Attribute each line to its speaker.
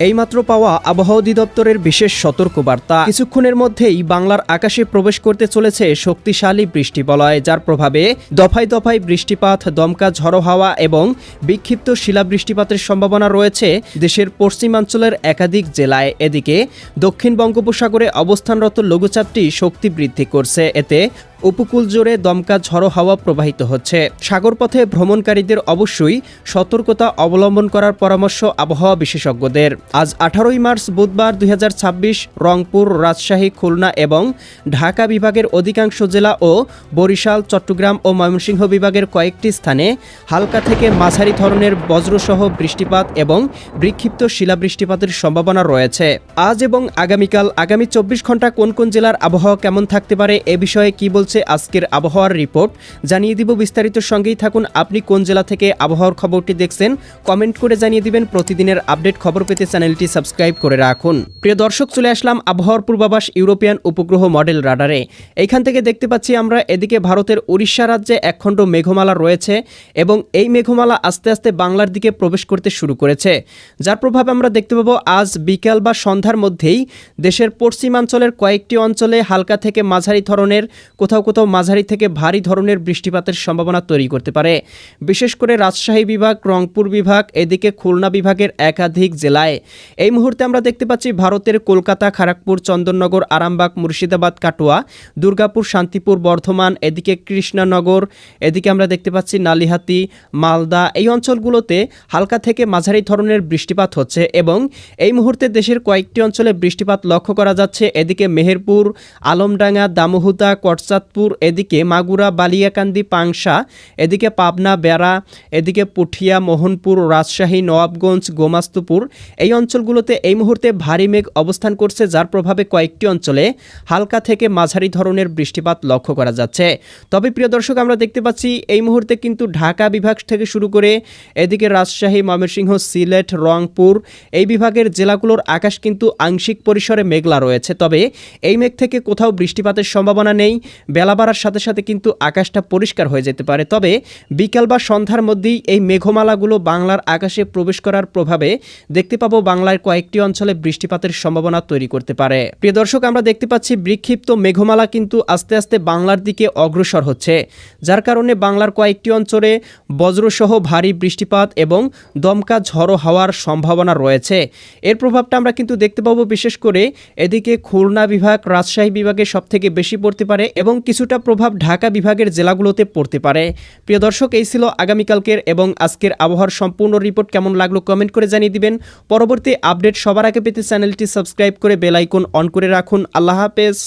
Speaker 1: এইমাত্র পাওয়া আবহাওয়া অধিদপ্তরের বিশেষ সতর্কবার্তা। কিছুক্ষণের মধ্যেই বাংলার আকাশে প্রবেশ করতে চলেছে শক্তিশালী বৃষ্টিবলয়, যার প্রভাবে দফায় দফায় বৃষ্টিপাত, দমকা ঝড়ো হাওয়া এবং বিক্ষিপ্ত শিলাবৃষ্টিপাতের সম্ভাবনা রয়েছে দেশের পশ্চিমাঞ্চলের একাধিক জেলায়। এদিকে দক্ষিণ বঙ্গোপসাগরে অবস্থানরত লঘুচাপটি শক্তি বৃদ্ধি করছে। এতে উপকূল জুড়ে দমকা ঝড়ো হাওয়া প্রবাহিত হচ্ছে। সাগরপথে ভ্রমণকারীদের অবশ্যই সতর্কতা অবলম্বন করার পরামর্শ আবহাওয়া বিশেষজ্ঞদের। আজ 18 মার্চ বুধবার 2026 রংপুর, রাজশাহী, খুলনা এবং ঢাকা বিভাগের অধিকাংশ জেলা ও বরিশাল, চট্টগ্রাম ও ময়মনসিংহ বিভাগের কয়েকটি স্থানে হালকা থেকে মাঝারি ধরনের বজ্রসহ বৃষ্টিপাত এবং বিক্ষিপ্ত শিলাবৃষ্টিপাতের সম্ভাবনা রয়েছে। আজ এবং আগামী 24 ঘন্টা কোন কোন জেলার আবহাওয়া কেমন থাকতে পারে এ বিষয়ে কি বলছে আজকের আবহাওয়ার রিপোর্ট জানিয়ে দিব। বিস্তারিত সঙ্গেই থাকুন। আপনি কোন জেলা থেকে আবহাওয়ার খবরটি দেখছেন কমেন্ট করে জানিয়ে দিবেন। প্রতিদিনের আপডেট খবর পেতে চ্যানেলটি সাবস্ক্রাইব করে রাখুন। প্রিয় দর্শক, চলে আসলাম আবহাওয়ার পূর্বাভাস ইউরোপিয়ান উপগ্রহ মডেল রাডারে। এইখান থেকে দেখতে পাচ্ছি আমরা এদিকে ভারতের উড়িষ্যা রাজ্যে একখণ্ড মেঘমালা রয়েছে এবং এই মেঘমালা আস্তে আস্তে বাংলার দিকে প্রবেশ করতে শুরু করেছে, যার প্রভাব আমরা দেখতে পাবো আজ বিকাল বা সন্ধ্যার মধ্যেই দেশের পশ্চিমাঞ্চলের কয়েকটি অঞ্চলে হালকা থেকে মাঝারি ধরনের, কোথাও কোথাও মাঝারি থেকে ভারী ধরনের বৃষ্টিপাতের সম্ভাবনা তৈরি করতে পারে। বিশেষ করে রাজশাহী বিভাগ, রংপুর বিভাগ, এদিকে খুলনা বিভাগের একাধিক জেলায় এই মুহূর্তে আমরা দেখতে পাচ্ছি ভারতের কলকাতা, খড়গপুর, চন্দননগর, আরামবাগ, মুর্শিদাবাদ, কাটোয়া, দুর্গাপুর, শান্তিপুর, বর্ধমান, এদিকে কৃষ্ণনগর, এদিকে আমরা দেখতে পাচ্ছি নালিহাতি, মালদা, এই অঞ্চলগুলোতে হালকা থেকে মাঝারি ধরনের বৃষ্টিপাত হচ্ছে এবং এই মুহূর্তে দেশের কয়েকটি অঞ্চলে বৃষ্টিপাত লক্ষ্য করা যাচ্ছে। এদিকে মেহেরপুর, আলমডাঙ্গা, দামোহুদা, কটচাঁদপুর, এদিকে মাগুরা, বালিয়াকান্দি, পাংশা, এদিকে পাবনা, বেড়া, এদিকে পুঠিয়া, মোহনপুর, রাজশাহী, নওয়াবগঞ্জ, গোমাস্তুপুর, এই অঞ্চলগুলোতে এই মুহূর্তে ভারী মেঘ অবস্থান করছে, যার প্রভাবে কয়েকটি অঞ্চলে হালকা থেকে মাঝারি ধরনের বৃষ্টিপাত লক্ষ্য করা যাচ্ছে। তবে প্রিয় দর্শক, আমরা দেখতে পাচ্ছি এই মুহূর্তে কিন্তু ঢাকা বিভাগ থেকে শুরু করে এদিকে রাজশাহী, ময়মনসিংহ, সিলেট, রংপুর, এই বিভাগের জেলাগুলোর আকাশ কিন্তু আংশিক পরিসরে মেঘলা রয়েছে। তবে এই মেঘ থেকে কোথাও বৃষ্টিপাতের সম্ভাবনা নেই। বেলা বাড়ার সাথে সাথে কিন্তু আকাশটা পরিষ্কার হয়ে যেতে পারে। তবে বিকাল বা সন্ধ্যার মধ্যেই এই মেঘমালাগুলো বাংলার আকাশে প্রবেশ করার প্রভাবে দেখতে পাবো বাংলার কয়েকটি অঞ্চলে বৃষ্টিপাতের সম্ভাবনা তৈরি করতে পারে। প্রিয় দর্শক, আমরা দেখতে পাচ্ছি বিক্ষিপ্ত মেঘমালা কিন্তু আস্তে আস্তে বাংলার দিকে অগ্রসর হচ্ছে, যার কারণে বাংলার কয়েকটি অঞ্চলে বজ্রসহ ভারী বৃষ্টিপাত এবং দমকা ঝড়ো হওয়ার সম্ভাবনা রয়েছে। এর প্রভাবটা আমরা কিন্তু দেখতে পাবো বিশেষ করে এদিকে খুলনা বিভাগ, রাজশাহী বিভাগে সবথেকে বেশি পড়তে পারে এবং কিছুটা প্রভাব ঢাকা বিভাগের জেলাগুলোতে পড়তে পারে। প্রিয় দর্শক, এই ছিল আগামীকালকের এবং আজকের আবহাওয়ার সম্পূর্ণ রিপোর্ট। কেমন লাগলো কমেন্ট করে জানিয়ে দিবেন। পরবর্তী আপডেট সবার আগে পেতে চ্যানেলটি সাবস্ক্রাইব করে বেল আইকন অন করে রাখুন। আল্লাহ হাফেজ।